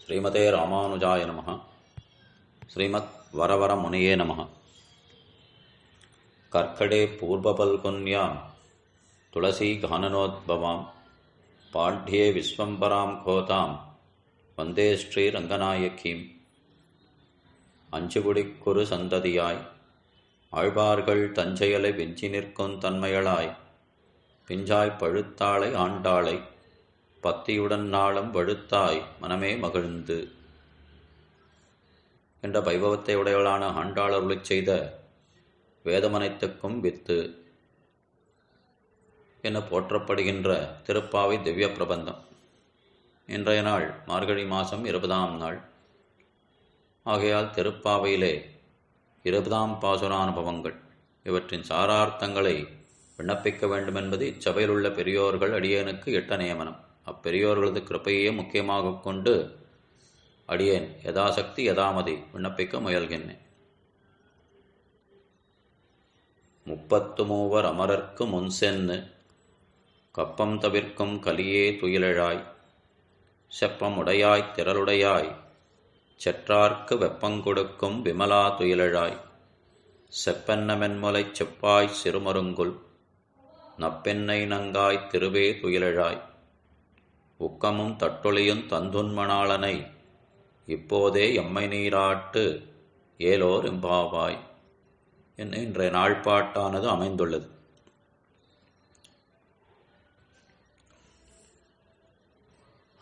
ஸ்ரீமதே ராமானுஜாய நமः. ஸ்ரீமத் வரவர முனியே நமः. கர்க்கடே பூர்வபல்குன்யாம் துளசி கானனோத்பவாம் பாட்யே விஸ்வம்பராம் கோதாம் வந்தே ஸ்ரீ ரங்கநாயகீம். அஞ்சுகுடிக்குறு சந்ததியாய் ஆழ்வார்கள் தஞ்சையலை வெஞ்சி நிற்கும் தன்மையளாய் பிஞ்சாய் பழுத்தாளை ஆண்டாளை பத்தியுடன் நாளும் வழுத்தாய் மனமே மகிழ்ந்து என்ற வைபவத்தை உடையவளான ஆண்டாள் அருளிச் செய்த வேதமனைத்துக்கும் வித்து என போற்றப்படுகின்ற திருப்பாவை திவ்ய பிரபந்தம். இன்றைய நாள் மார்கழி மாதம் 20ஆம் நாள் ஆகையால் திருப்பாவையிலே 20ஆம் பாசுரானுபவங்கள் இவற்றின் சாரார்த்தங்களை விண்ணப்பிக்க வேண்டுமென்பது இச்சபையில் உள்ள பெரியோர்கள் அடியேனுக்கு இட்ட நியமனம். அப்பெரியோர்களது கிருப்பையே முக்கியமாக கொண்டு அடியேன் யதாசக்தி யதாமதி விண்ணப்பிக்க முயல்கின்றேன். 33 அமரர்க்கு முன் சென்னு கப்பம் தவிர்க்கும் கலியே துயிலழாய் செப்பம் உடையாய் திரளுடையாய் செற்றார்க்கு வெப்பங்கொடுக்கும் விமலா துயிலழாய் செப்பென்ன மென்முலைச் செப்பாய் சிறுமருங்குல் நப்பென்னை நங்காய் திருவே துயிலழாய் உக்கமும் தட்டொளியும் தந்துன்மணாளனை இப்போதே எம்மை நீராட்டு ஏலோர் எம்பாவாய் என்ன இன்றைய நாள்பாட்டானது அமைந்துள்ளது.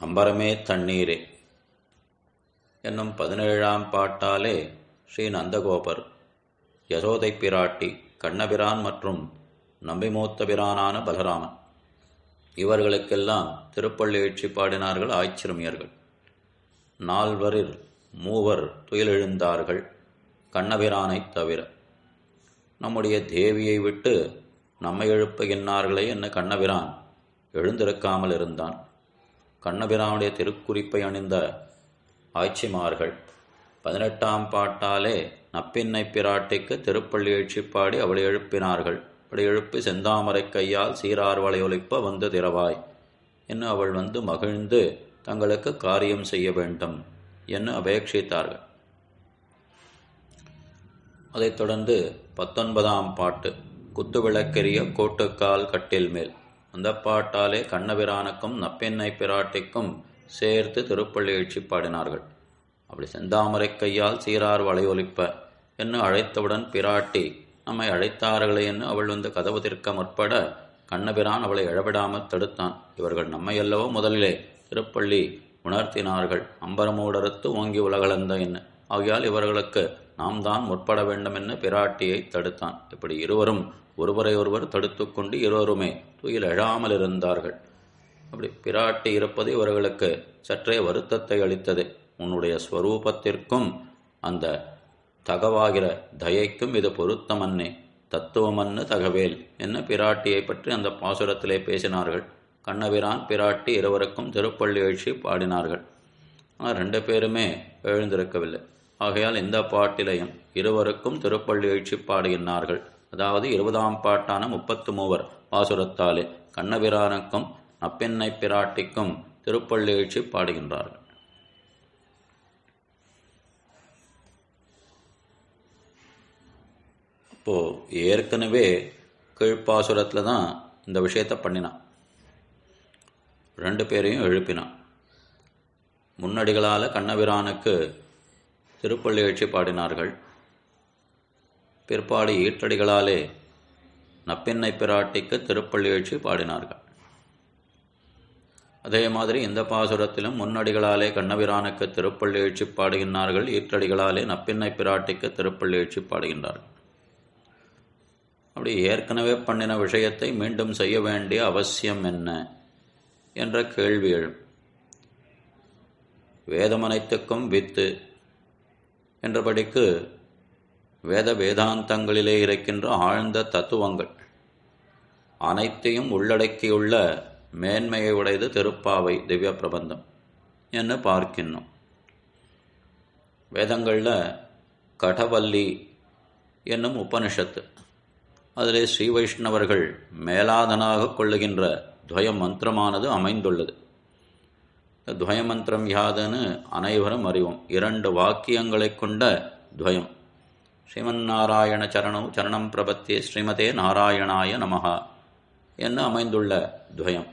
அம்பரமே தண்ணீரே என்னும் 17ஆம் பாட்டாலே ஸ்ரீ நந்தகோபர் யசோதை பிராட்டி கண்ணபிரான் மற்றும் நம்பிமூத்த பிரானான பலராமன் இவர்களுக்கெல்லாம் திருப்பள்ளி எழுச்சி பாடினார்கள் ஆய்ச்சிறுமியர்கள். 4 3 துயிலெழுந்தார்கள் கண்ணபிரானைத் தவிர. நம்முடைய தேவியை விட்டு நம்மை எழுப்புகின்றார்களே என்ன கண்ணபிரான் எழுந்திருக்காமல் இருந்தான். கண்ணபிரானுடைய திருக்குறிப்பை அணிந்த ஆய்ச்சிமார்கள் 18ஆம் பாட்டாலே நப்பின்னை பிராட்டிக்கு திருப்பள்ளி எழுச்சி பாடி அவளை எழுப்பினார்கள். அப்படி எழுப்பி செந்தாமரை கையால் சீரார் வளையொலிப்ப வந்து திறவாய் என்று அவள் வந்து மகிழ்ந்து தங்களுக்கு காரியம் செய்ய வேண்டும் என்று அபேட்சித்தார்கள். அதைத் தொடர்ந்து 19ஆம் பாட்டு குத்துவிளக்கெரிய கோட்டுக்கால் கட்டில் மேல். அந்த பாட்டாலே கண்ணபிரானுக்கும் நப்பெண்ணை பிராட்டிக்கும் சேர்த்து திருப்பள்ளி எழுச்சி பாடினார்கள். அப்படி செந்தாமரை கையால் சீரார் வளையொலிப்ப என்று அழைத்தவுடன் பிராட்டி நம்மை அழைத்தார்களே என்று அவள் வந்து கதவு திறக்க முற்பட கண்ணபிரான் அவளை எழவிடாமல் தடுத்தான். இவர்கள் நம்மையல்லவோ முதலிலே திருப்பள்ளி உணர்த்தினார்கள். அம்பரமூடறுத்து ஓங்கி உலகளந்த என்ன ஆகையால் இவர்களுக்கு நாம் தான் முற்பட வேண்டும் என்று பிராட்டியை தடுத்தான். இப்படி இருவரும் ஒருவரை ஒருவர் தடுத்து கொண்டு இருவருமே துயில் எழாமல் இருந்தார்கள். அப்படி பிராட்டி இருப்பது இவர்களுக்கு சற்றே வருத்தத்தை அளித்தது. உன்னுடைய ஸ்வரூபத்திற்கும் அந்த தகவாகிற தயைக்கும் இது பொருத்தமன்னே தத்துவமன்னு தகவேல் என்ன பிராட்டியை பற்றி அந்த பாசுரத்திலே பேசினார்கள். கண்ணபிரான் பிராட்டி இருவருக்கும் திருப்பள்ளி எழுச்சி பாடினார்கள். ஆனால் 2 பேருமே எழுந்திருக்கவில்லை. ஆகையால் இந்த பாட்டிலையும் இருவருக்கும் திருப்பள்ளி எழுச்சி பாடுகின்றார்கள். அதாவது 20ஆம் பாட்டான 33 பாசுரத்தாலே கண்ணபிரானுக்கும் நப்பெண்ணை பிராட்டிக்கும் திருப்பள்ளி எழுச்சி பாடுகின்றார்கள். இப்போது ஏற்கனவே கீழ்ப்பாசுரத்தில் தான் இந்த விஷயத்தை பண்ணினான். 2 பேரையும் எழுப்பினான். முன்னடிகளால் கண்ணபிரானுக்கு திருப்பள்ளி எழுச்சி பாடினார்கள். பிற்பாடு ஈற்றடிகளாலே நப்பெண்ணை பிராட்டிக்கு திருப்பள்ளி எழுச்சி பாடினார்கள். அதே மாதிரி இந்த பாசுரத்திலும் முன்னடிகளாலே கண்ணபிரானுக்கு திருப்பள்ளி எழுச்சி பாடுகின்றார்கள். ஈற்றடிகளாலே நப்பெண்ணை பிராட்டிக்கு திருப்பள்ளி எழுச்சி பாடுகின்றார்கள். அப்படி ஏற்கனவே பண்ணின விஷயத்தை மீண்டும் செய்ய வேண்டிய அவசியம் என்ன என்ற கேள்வி எழும். வேதமனைத்துக்கும் வித்து என்றபடிக்கு வேதாந்தங்களிலே இருக்கின்ற ஆழ்ந்த தத்துவங்கள் அனைத்தையும் உள்ளடக்கியுள்ள மேன்மையை உடையது திருப்பாவை திவ்ய பிரபந்தம் என்று பார்க்கின்றோம். வேதங்களில் கடவல்லி என்னும் உபனிஷத்து அதிலே ஸ்ரீ வைஷ்ணவர்கள் மேலாதனாக கொள்ளுகின்ற துவய மந்திரமானது அமைந்துள்ளது. துவயமந்திரம் யாதுன்னு அனைவரும் அறிவோம். 2 வாக்கியங்களை கொண்ட துவயம். ஸ்ரீமன்னாராயண சரணம் பிரபத்தியே ஸ்ரீமதே நாராயணாய நமஹா என்று அமைந்துள்ள துவயம்.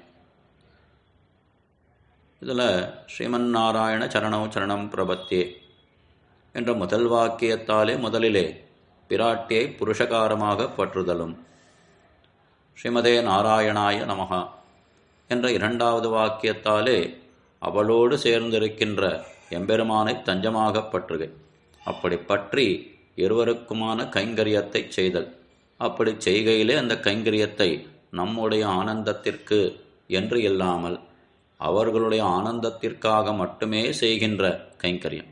இதில் ஸ்ரீமன்னாராயண சரணம் பிரபத்தியே என்ற முதல் வாக்கியத்தாலே முதலிலே பிராட்டியை புருஷகாரமாக பற்றுதலும், ஸ்ரீமதே நாராயணாய நமஹா என்ற 2வது வாக்கியத்தாலே அவளோடு சேர்ந்திருக்கின்ற எம்பெருமானை தஞ்சமாக பற்றுகை. அப்படி பற்றி இருவருக்குமான கைங்கரியத்தை செய்தல். அப்படி செய்கையிலே அந்த கைங்கரியத்தை நம்முடைய ஆனந்தத்திற்கு என்று இல்லாமல் அவர்களுடைய ஆனந்தத்திற்காக மட்டுமே செய்கின்ற கைங்கரியம்.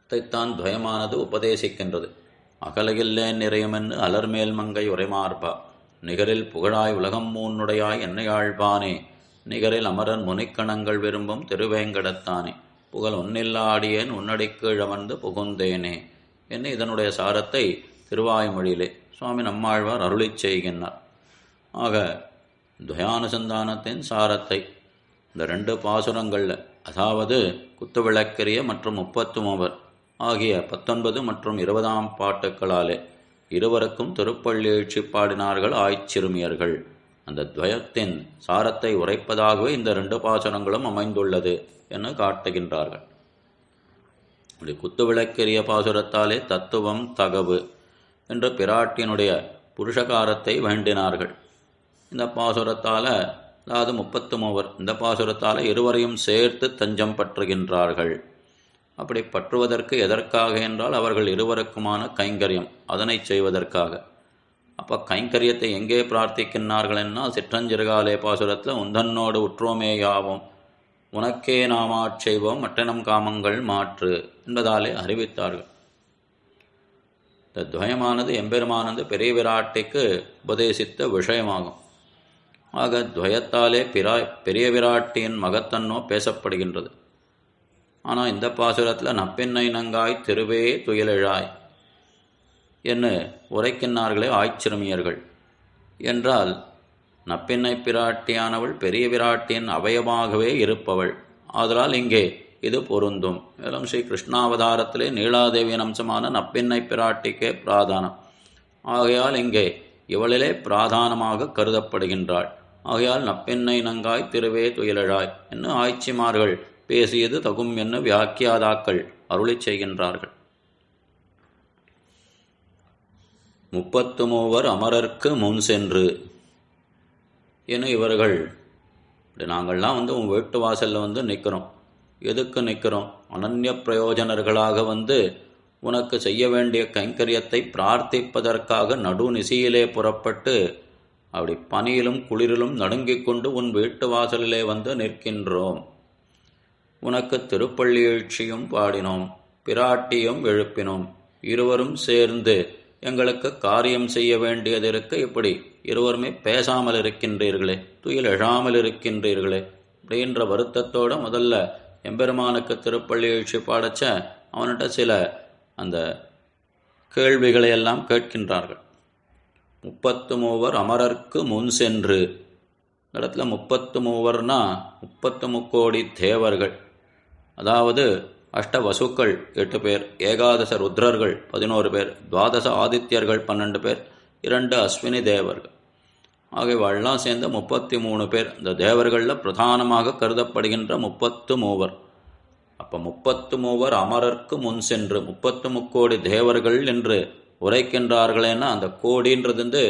இதைத்தான் துவயமானது உபதேசிக்கின்றது. அகலையில்லேன் நிறையுமென்று அலர்மேல் மங்கை உரைமார்பா, நிகரில் புகழாய் உலகம் மூன்னுடையாய் என்னையாழ்வானே, நிகரில் அமரன் முனிக்கணங்கள் விரும்பும் திருவேங்கடத்தானே, புகழ் ஒன்னில்லா அடியேன் உன்னடிக்கீழ் அமர்ந்து புகுந்தேனே என்று இதனுடைய சாரத்தை திருவாய்மொழியிலே சுவாமி நம்மாழ்வார் அருளிச் செய்கின்றார். ஆக துவயானுசந்தானத்தின் சாரத்தை இந்த 2 பாசுரங்களில், அதாவது குத்துவிளக்கரிய மற்றும் 33 ஆகிய 19 மற்றும் 20ஆம் பாட்டுக்களாலே இருவருக்கும் திருப்பள்ளி எழுச்சி பாடினார்கள் ஆய்ச்சிறுமியர்கள். அந்த துவயத்தின் சாரத்தை உரைப்பதாகவே இந்த 2 பாசுரங்களும் அமைந்துள்ளது என காட்டுகின்றார்கள். அப்படி குத்துவிளக்கரிய பாசுரத்தாலே தத்துவம் தகவு என்று பிராட்டியினுடைய புருஷகாரத்தை வேண்டினார்கள். இந்த பாசுரத்தால், அதாவது 33, இந்த பாசுரத்தால் இருவரையும் சேர்த்து தஞ்சம் பற்றுகின்றார்கள். அப்படி பற்றுவதற்கு எதற்காக என்றால் அவர்கள் இருவருக்குமான கைங்கரியம், அதனை செய்வதற்காக. அப்போ கைங்கரியத்தை எங்கே பிரார்த்திக்கின்றார்கள் என்றால் சிற்றஞ்சிறுகாலே பாசுரத்தில் உந்தன்னோடு உற்றோமேயாவோம் உனக்கே நாமாச் செய்வோம் மற்றனம் காமங்கள் மாற்று என்பதாலே அறிவித்தார்கள். இந்த துவயமானது எம்பெருமானது பெரிய விராட்டிக்கு உபதேசித்த விஷயமாகும். ஆக துவயத்தாலே பெரிய விராட்டியின் மகத்தன்னோ பேசப்படுகின்றது. ஆனால் இந்த பாசுரத்தில் நப்பெண்ணை நங்காய் திருவே துயிலெழாய் என்று உரைக்கின்றார்களே ஆய்ச்சிறுமியர்கள். என்றால் நப்பெண்ணை பிராட்டியானவள் பெரிய விராட்டியின் அவயமாகவே இருப்பவள். ஆதலால் இங்கே இது பொருந்தும். மேலும் ஸ்ரீ கிருஷ்ணாவதாரத்திலே நீலாதேவியின் அம்சமான நப்பெண்ணை பிராட்டிக்கே பிராதானம். ஆகையால் இங்கே இவளிலே பிராதானமாக கருதப்படுகின்றாள். ஆகையால் நப்பெண்ணை நங்காய் திருவே துயிலழாய் என்று ஆய்ச்சிமார்கள் பேசியது தகும் என்று வியாக்கியாதாக்கள் அருளி செய்கின்றார்கள். 33 அமரர்க்கு முன் சென்று என இவர்கள், நாங்கள்லாம் உன் வீட்டு வாசலில் நிற்கிறோம். எதுக்கு நிற்கிறோம்? அனன்ய பிரயோஜனர்களாக உனக்கு செய்ய வேண்டிய கைங்கரியத்தை பிரார்த்திப்பதற்காக நடுநிசியிலே புறப்பட்டு அப்படி பனியிலும் குளிரிலும் நடுங்கிக் கொண்டு உன் வீட்டு வாசலிலே நிற்கின்றோம். உனக்கு திருப்பள்ளி எழுச்சியும் பாடினோம், பிராட்டியும் எழுப்பினோம். இருவரும் சேர்ந்து எங்களுக்கு காரியம் செய்ய வேண்டியதற்கு இப்படி இருவருமே பேசாமல் இருக்கின்றீர்களே, துயில் எழாமல் இருக்கின்றீர்களே அப்படின்ற வருத்தத்தோடு முதல்ல எம்பெருமானுக்கு திருப்பள்ளி எழுச்சி பாடச்ச அவன்கிட்ட சில அந்த கேள்விகளை எல்லாம் கேட்கின்றார்கள். 33 அமரர்க்கு முன் சென்று, இடத்துல 33னா 33 தேவர்கள், அதாவது அஷ்ட வசுக்கள் 8 பேர், ஏகாதச ருத்ரர்கள் 11 பேர், துவாதச ஆதித்யர்கள் 12 பேர், 2 அஸ்வினி தேவர்கள் ஆகியவெல்லாம் சேர்ந்த 33 பேர். இந்த தேவர்களில் பிரதானமாக கருதப்படுகின்ற 33. அப்போ 33 அமரர்க்கு முன் சென்று 33 தேவர்கள் என்று உரைக்கின்றார்களேன்னா அந்த கோடின்றது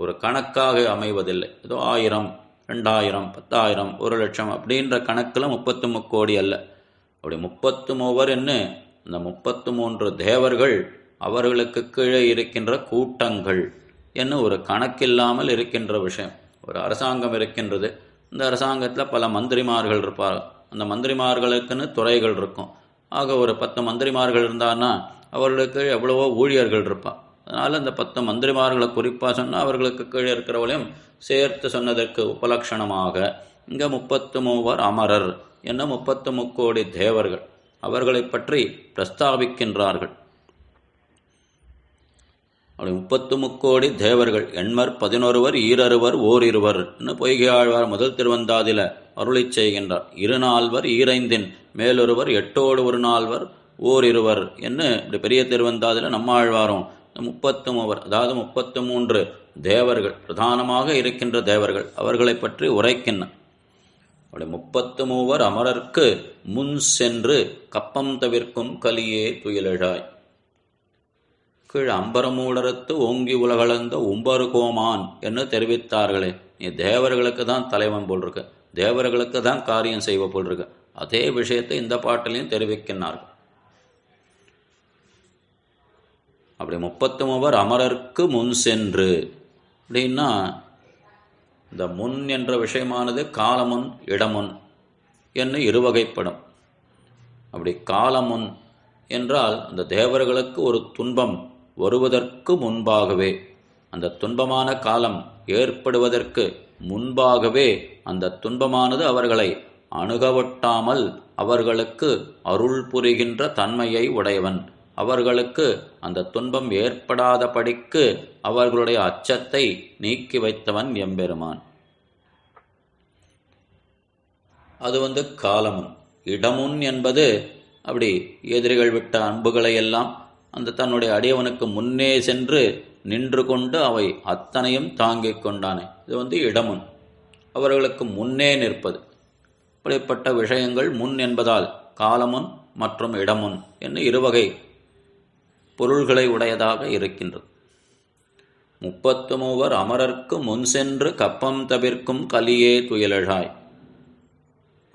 ஒரு கணக்காக அமைவதில்லை. ஏதோ 1000, 2000, 10,000, 1,00,000 அப்படின்ற கணக்கில் 33 அல்ல. அப்படி 33 என்ன, இந்த 33 தேவர்கள் அவர்களுக்கு கீழே இருக்கின்ற கூட்டங்கள் என்ன ஒரு கணக்கில்லாமல் இருக்கின்ற விஷயம். ஒரு அரசாங்கம் இருக்கின்றது. இந்த அரசாங்கத்தில் பல மந்திரிமார்கள் இருப்பார்கள். அந்த மந்திரிமார்களுக்குன்னு துறைகள் இருக்கும். ஆக ஒரு 10 மந்திரிமார்கள் இருந்தான்னா அவர்களுக்கு எவ்வளவோ ஊழியர்கள் இருப்பாள். அதனால் அந்த 10 மந்திரிமார்களை குறிப்பாக சொன்னால் அவர்களுக்கு கீழே இருக்கிறவளையும் சேர்த்து சொன்னதற்கு உபலட்சணமாக இங்கே 33 அமரர் என்ன 33 தேவர்கள் அவர்களை பற்றி பிரஸ்தாபிக்கின்றார்கள். அப்படி 30 முக்கோடி தேவர்கள் எண்மர் 11 ஈரருவர் ஓரிருவர் பொய்கை ஆழ்வார் முதல் திருவந்தாதில அருளி செய்கின்றார். 24 ஈரைந்தின் மேலொருவர் 8 ஒரு நால்வர் ஓரிருவர் என்ன இப்படி பெரிய திருவந்தாதில நம்மாழ்வாரும் 33 அதாவது 33 தேவர்கள் பிரதானமாக இருக்கின்ற தேவர்கள் அவர்களை பற்றி உரைக்கின்ற. அப்படி 33 அமரர்க்கு முன் சென்று கப்பம் தவிர்க்கும் கலியே துயிலழாய். கீழ் அம்பரமூடரத்து ஓங்கி உலகளந்த உம்பரு கோமான் என்று தெரிவித்தார்களே, நீ தேவர்களுக்கு தான் தலைவன் போல் இருக்க, தேவர்களுக்கு தான் காரியம் செய்வ போல் இருக்க. அதே விஷயத்தை இந்த பாட்டிலையும் தெரிவிக்கின்றார்கள். அப்படி 33 அமரர்க்கு முன் சென்று அப்படின்னா இந்த முன் என்ற விஷயமானது காலமுன் இடமுன் என்று இருவகைப்படும். அப்படி காலமுன் என்றால் அந்த தேவர்களுக்கு ஒரு துன்பம் வருவதற்கு முன்பாகவே, அந்த துன்பமான காலம் ஏற்படுவதற்கு முன்பாகவே அந்த துன்பமானது அவர்களை அணுகவட்டாமல் அவர்களுக்கு அருள் புரிகின்ற தன்மையை உடையவன், அவர்களுக்கு அந்த துன்பம் ஏற்படாதபடிக்கு அவர்களுடைய அச்சத்தை நீக்கி வைத்தவன் எம்பெருமான். அது காலமுன். இடமுன் என்பது அப்படி எதிரிகள் விட்ட அன்புகளை எல்லாம் அந்த தன்னுடைய அடியவனுக்கு முன்னே சென்று நின்று கொண்டு அவை அத்தனையும் தாங்கிக் கொண்டானே, இது இடமுன், அவர்களுக்கு முன்னே நிற்பது. இப்படிப்பட்ட விஷயங்கள் முன் என்பதால் காலமுன் மற்றும் இடமுன் என்று இருவகை பொருள்களை உடையதாக இருக்கின்றது. 33 அமரர்க்கு முன் சென்று கப்பம் தவிர்க்கும் கலியே துயிலழாய்.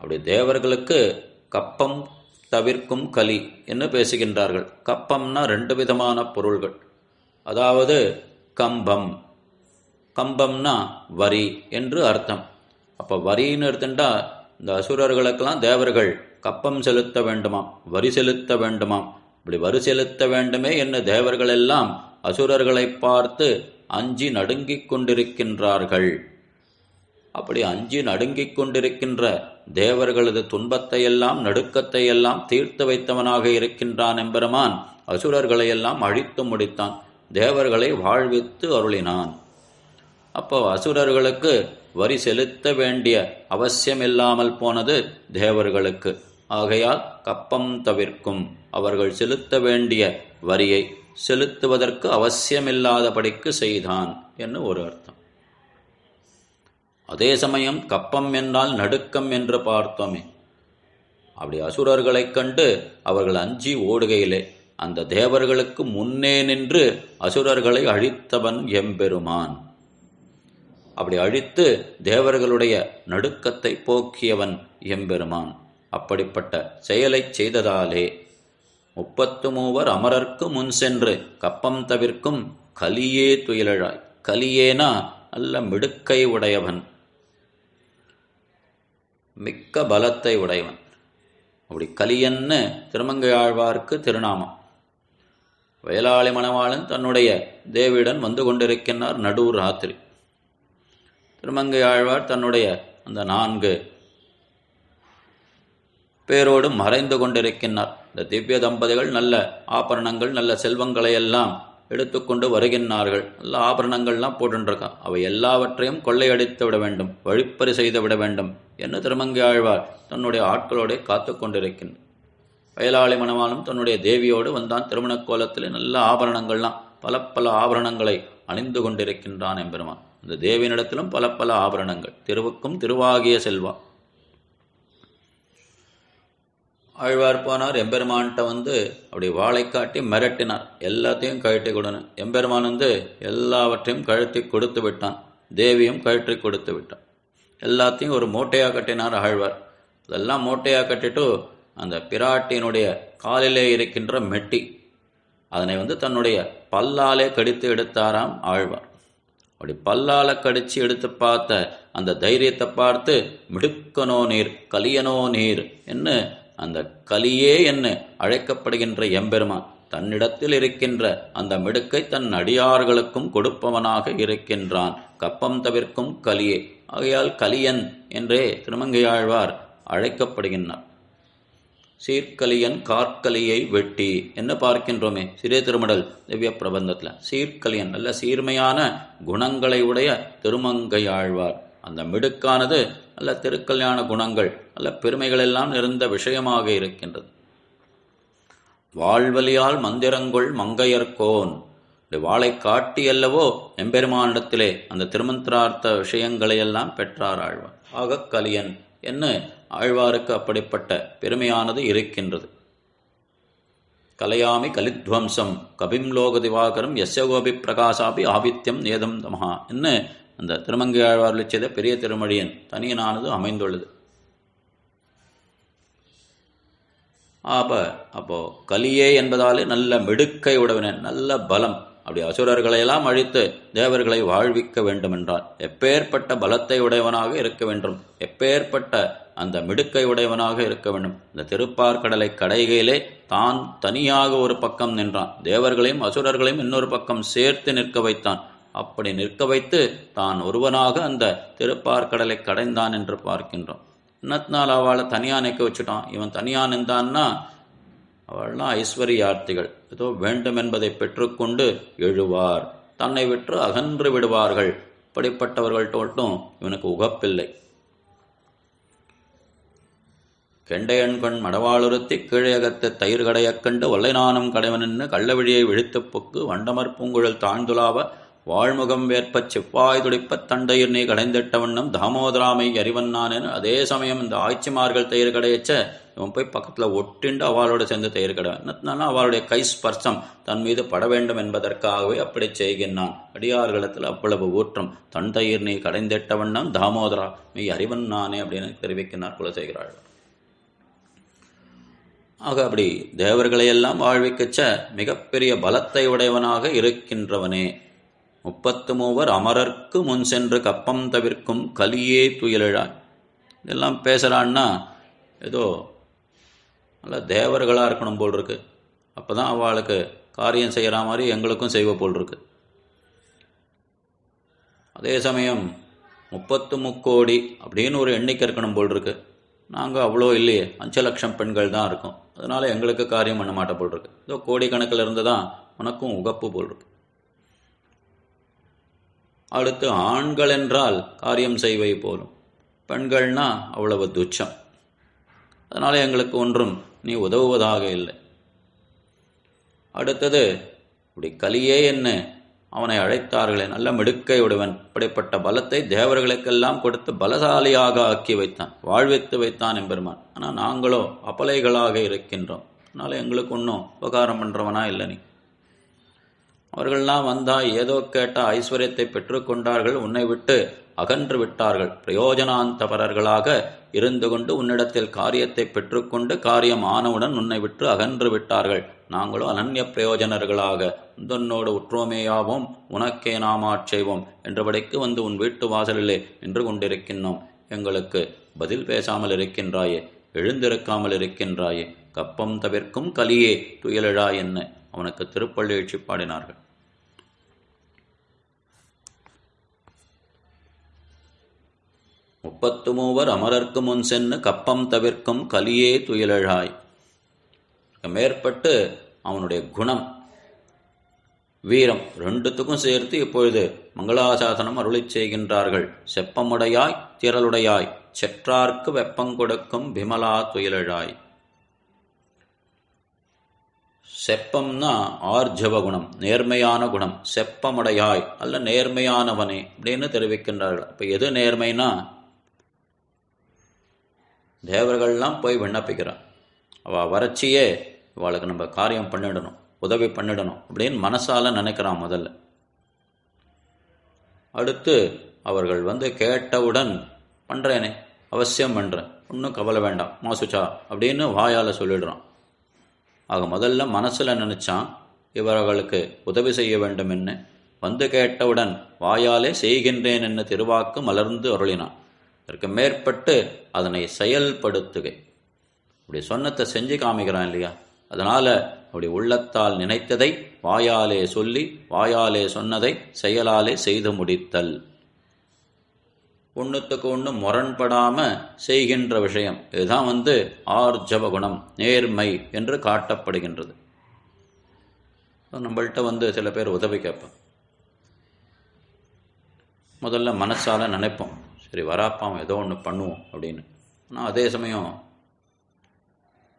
அப்படி தேவர்களுக்கு கப்பம் தவிர்க்கும் கலி என்று பேசுகின்றார்கள். கப்பம்னா 2 விதமான பொருள்கள். அதாவது கம்பம், கம்பம்னா வரி என்று அர்த்தம். அப்போ வரின்னு எடுத்துட்டா இந்த அசுரர்களுக்கெல்லாம் தேவர்கள் கப்பம் செலுத்த வேண்டுமாம், வரி செலுத்த வேண்டுமாம். இப்படி வரி செலுத்த வேண்டுமே என்று தேவர்கள் எல்லாம் அசுரர்களை பார்த்து அஞ்சி நடுங்கிக் கொண்டிருக்கின்றார்கள். அப்படி அஞ்சி நடுங்கிக் கொண்டிருக்கின்ற தேவர்களது துன்பத்தையெல்லாம் நடுக்கத்தையெல்லாம் தீர்த்து வைத்தவனாக இருக்கின்றான் எம்பெருமான். அசுரர்களையெல்லாம் அழித்து முடித்தான், தேவர்களை வாழ்வித்து அருளினான். அப்போ அசுரர்களுக்கு வரி செலுத்த வேண்டிய அவசியமில்லாமல் போனது தேவர்களுக்கு. ஆகையால் கப்பம் தவிர்க்கும், அவர்கள் செலுத்த வேண்டிய வரியை செலுத்துவதற்கு அவசியமில்லாதபடிக்கு செய்தான் என்று ஒரு அர்த்தம். அதே சமயம் கப்பம் என்றால் நடுக்கம் என்று பார்த்தோமே. அப்படி அசுரர்களைக் கண்டு அவர்கள் அஞ்சி ஓடுகையிலே அந்த தேவர்களுக்கு முன்னே நின்று அசுரர்களை அழித்தவன் எம்பெருமான். அப்படி அழித்து தேவர்களுடைய நடுக்கத்தை போக்கியவன் எம்பெருமான். அப்படிப்பட்ட செயலை செய்ததாலே 33 அமரர்க்கு முன் சென்று கப்பம் தவிர்க்கும் கலியே துயிலழாய். கலியேனா அல்ல மிடுக்கை உடையவன், மிக்க பலத்தை உடையவன். அப்படி கலியன்னு திருமங்கையாழ்வார்க்கு திருநாமம். வேளாளி மணவாளன் தன்னுடைய தேவியுடன் வந்து கொண்டிருக்கின்றார் நடுவு ராத்திரி. திருமங்கையாழ்வார் தன்னுடைய அந்த 4 பேரோடு மறைந்து கொண்டிருக்கின்றார். இந்த திவ்ய தம்பதிகள் நல்ல ஆபரணங்கள் நல்ல செல்வங்களை எல்லாம் எடுத்துக்கொண்டு வருகின்றார்கள். நல்ல ஆபரணங்கள்லாம் போட்டுருக்கா. அவை எல்லாவற்றையும் கொள்ளையடித்து விட வேண்டும், வழிப்பறி செய்து விட வேண்டும் என்று திருமங்கை ஆழ்வார் தன்னுடைய ஆட்களோடு காத்து கொண்டிருக்கின்றார். வயலாளி மணவாளும் தன்னுடைய தேவியோடு வந்தான். திருமண கோலத்தில் நல்ல ஆபரணங்கள்லாம் பல பல ஆபரணங்களை அணிந்து கொண்டிருக்கின்றான் எம்பெருமான். இந்த தேவியினிடத்திலும் பல பல ஆபரணங்கள். திருவுக்கும் திருவாகிய செல்வா. ஆழ்வார் போனார், எம்பெருமான்கிட்ட அப்படி வாளை காட்டி மிரட்டினார், எல்லாத்தையும் கழட்டி கொடுன்னு. எம்பெருமான் எல்லாவற்றையும் கழட்டி கொடுத்து விட்டான். தேவியும் கழற்றி கொடுத்து விட்டான். எல்லாத்தையும் ஒரு மூட்டையாக கட்டினார் ஆழ்வார். அதெல்லாம் மூட்டையாக கட்டிட்டு அந்த பிராட்டியினுடைய காலிலே இருக்கின்ற மெட்டி அதனை தன்னுடைய பல்லாலே கடித்து எடுத்தாராம் ஆழ்வார். அப்படி பல்லால கடிச்சு எடுத்து பார்த்த அந்த தைரியத்தை பார்த்து மிடுக்கனோ நீர் கலியனோ நீர் என்ன அந்த கலியே என்ன அழைக்கப்படுகின்ற எம்பெருமான் தன்னிடத்தில் இருக்கின்ற அந்த மிடுக்கை தன் அடியார்களுக்கும் கொடுப்பவனாக இருக்கின்றான். கப்பம் தவிர்க்கும் கலியே. ஆகையால் கலியன் என்றே திருமங்கையாழ்வார் அழைக்கப்படுகின்றார். சீர்கலியன் கார்கலியை வெட்டி என்ன பார்க்கின்றோமே சிறிய திருமடல் திவ்ய பிரபந்தத்தில். சீர்கலியன் நல்ல சீர்மையான குணங்களை உடைய திருமங்கையாழ்வார். அந்த மிடுக்கானது நல்ல திருக்கல்யாண குணங்கள் நல்ல பெருமைகள் எல்லாம் நிறைந்த விஷயமாக இருக்கின்றது. வாழ்வலியால் மந்திரங்கொள் மங்கையர்கோன், வாளை காட்டியல்லவோ எம்பெருமானிடத்திலே அந்த திருமந்திரார்த்த விஷயங்களையெல்லாம் பெற்றார் ஆழ்வார். ஆக கலியன் என்ன ஆழ்வாருக்கு அப்படிப்பட்ட பெருமையானது இருக்கின்றது. கலையாமி கலித்வம்சம் கபிம் லோக திவாகரம் யஸ்யகோபி பிரகாசாபி ஆதித்யம் நேதம் தமஹா என்ன அந்த திருமங்கை ஆழ்வார் செய்த பெரிய திருமொழியின் தனியனானது அமைந்துள்ளது. அப்போ கலியே என்பதாலே நல்ல மிடுக்கை உடவினன், நல்ல பலம். அப்படி அசுரர்களையெல்லாம் அழித்து தேவர்களை வாழ்விக்க வேண்டும் என்றால் எப்பேற்பட்ட பலத்தை உடையவனாக இருக்க வேண்டும், எப்பேற்பட்ட அந்த மிடுக்கை உடையவனாக இருக்க வேண்டும். இந்த திருப்பார்கடலை கடைகையிலே தான் தனியாக ஒரு பக்கம் நின்றான், தேவர்களையும் அசுரர்களையும் இன்னொரு பக்கம் சேர்த்து நிற்க வைத்தான். அப்படி நிற்க வைத்து தான் ஒருவனாக அந்த திருப்பார்கடலை கடைந்தான் என்று பார்க்கின்றோம். இன்னத்தினால் அவளை தனியாக நிற்க வச்சுட்டான். இவன் தனியாக நின்றான்னா அவள்லாம் ஐஸ்வர்யார்த்திகள், ஏதோ வேண்டும் என்பதை பெற்றுக்கொண்டு எழுவார், தன்னை விட்டு அகன்று விடுவார்கள். இப்படிப்பட்டவர்கள்ட்டோட்டும் இவனுக்கு உகப்பில்லை. கெண்டையன்கண் மடவாளுறுத்தி கீழையகத்து தயிர் கடையக் கண்டு ஒல்லைநானம் கடைவனின்னு கள்ளவிழியை விழித்துப் பொக்கு வண்டமர் பூங்குழல் தாழ்ந்துலாவ வாழ்முகம் வேற்பச் செவ்வாய் துடிப்பத் தண்டையிர் நீ கடைந்திட்ட வண்ணம் தாமோதராமை அறிவன்னானேன்னு. அதே சமயம் இந்த ஆய்ச்சிமார்கள் தயிர் கடையச்ச இவன் போய் பக்கத்தில் ஒட்டிண்டு அவளோட சேர்ந்து தயிர் கடைவன். என்னத்தினால அவளுடைய கை ஸ்பர்சம் தன் மீது பட வேண்டும் என்பதற்காகவே அப்படி செய்கின்றான். அடியார்களிடத்தில் அவ்வளவு ஊற்றம். தன் தயிர் நீ கடைந்திட்ட வண்ணம் தாமோதரா மெய் அறிவன் நானே அப்படின்னு தெரிவிக்கின்றார் குலசேகராள். ஆக அப்படி தேவர்களையெல்லாம் வாழ்விக்கச்ச மிகப்பெரிய பலத்தை உடையவனாக இருக்கின்றவனே. 33 அமரர்க்கு முன் சென்று கப்பம் தவிர்க்கும் கலியே துயிலழாய். இதெல்லாம் பேசுகிறான்னா ஏதோ நல்ல தேவர்களாக இருக்கணும் போல் இருக்கு. அப்போ தான் அவளுக்கு காரியம் செய்கிற மாதிரி எங்களுக்கும் செய்வ போல் இருக்கு. அதே சமயம் 33 கோடி அப்படின்னு ஒரு எண்ணிக்கை இருக்கணும் போல் இருக்கு. நாங்கள் அவ்வளோ இல்லையே, 5 லட்சம் பெண்கள் தான் இருக்கோம். அதனால் எங்களுக்கு காரியம் பண்ண மாட்ட போல் இருக்கு. ஏதோ கோடிக்கணக்கில் இருந்து தான் உனக்கும் உகப்பு போல் இருக்கு. அடுத்து ஆண்கள் என்றால் காரியம் செய்வை போலும், பெண்கள்னா அவ்வளவு துச்சம். அதனால் எங்களுக்கு ஒன்றும் நீ உதவுவதாக இல்லை. அடுத்தது இப்படி கலியே என்ன அவனை அழைத்தார்களே, நல்ல மிடுக்கை உடையவன். இப்படிப்பட்ட பலத்தை தேவர்களுக்கெல்லாம் கொடுத்து பலசாலியாக ஆக்கி வைத்தான், வாழ்வித்து வைத்தான் எம்பெருமான். ஆனால் நாங்களோ அபலைகளாக இருக்கின்றோம். அதனால் எங்களுக்கு ஒன்றும் உபகாரம் பண்ணுறவனா இல்லை நீ. அவர்கள்லாம் வந்தால் ஏதோ கேட்ட ஐஸ்வர்யத்தை பெற்றுக்கொண்டார்கள், உன்னை விட்டு அகன்று விட்டார்கள். பிரயோஜனாந்தபரர்களாக இருந்து கொண்டு உன்னிடத்தில் காரியத்தை பெற்றுக்கொண்டு காரியம் ஆனவுடன் உன்னை விட்டு அகன்று விட்டார்கள். நாங்களோ அனன்ய பிரயோஜனர்களாக உந்தன்னோடு உற்றோமேயாவோம் உனக்கே நாம் ஆட்செய்வோம் என்றபடிக்கு வந்து உன் வீட்டு வாசலிலே நின்று கொண்டிருக்கின்றோம். எங்களுக்கு பதில் பேசாமல் இருக்கின்றாயே, எழுந்திருக்காமல் இருக்கின்றாயே. கப்பம் தவிர்க்கும் கலியே துயிலழா என்ன அவனுக்கு திருப்பள்ளி எழுச்சி பாடினார்கள். முப்பத்து மூவர் அமரர்க்கு முன் சென்று கப்பம் தவிர்க்கும் கலியே துயிலழாய். மேற்பட்டு அவனுடைய குணம் வீரம் ரெண்டுத்துக்கும் சேர்த்து இப்பொழுது மங்களாசாசனம் அருளி செய்கின்றார்கள். செப்பமுடையாய் திரளுடையாய் செற்றார்க்கு வெப்பங்கொடுக்கும் விமலா துயிலழாய். செப்பம்னா ஆர்ஜவ குணம், நேர்மையான குணம். செப்பமுடையாய் அல்ல நேர்மையானவனே அப்படின்னு தெரிவிக்கின்றார்கள். அப்போ எது நேர்மைனா, தேவர்கள்லாம் போய் விண்ணப்பிக்கிறான், அவள் வறட்சியே இவளுக்கு நம்ம காரியம் பண்ணிடணும், உதவி பண்ணிடணும் அப்படின்னு மனசால நினைக்கிறான் முதல்ல. அடுத்து அவர்கள் வந்து கேட்டவுடன் பண்ணுறேனே, அவசியம் பண்ணுறேன், ஒன்றும் கவலை வேண்டாம் மாசுச்சா அப்படின்னு வாயால் சொல்லிடுறான். ஆக முதல்ல மனசில் நினச்சான் இவர்களுக்கு உதவி செய்ய வேண்டும் என்ன, வந்து கேட்டவுடன் வாயாலே செய்கின்றேன் என்ன திருவாக்கு மலர்ந்து அருளினான். இதற்கு மேற்பட்டு அதனை செயல்படுத்துகை, அப்படி சொன்னத்தை செஞ்சு காமிக்கிறான் இல்லையா. அதனால் அப்படி உள்ளத்தால் நினைத்ததை வாயாலே சொல்லி வாயாலே சொன்னதை செயலாலே செய்து முடித்தல். ஒன்றுத்துக்கு ஒன்று முரண்படாமல் செய்கின்ற விஷயம். இதுதான் ஆர்ஜவ குணம், நேர்மை என்று காட்டப்படுகின்றது. நம்மள்கிட்ட சில பேர் உதவி கேட்போம். முதல்ல மனசால் நினைப்போம், சரி வராப்பாம் ஏதோ ஒன்று பண்ணுவோம் அப்படின்னு. ஆனால் அதே சமயம்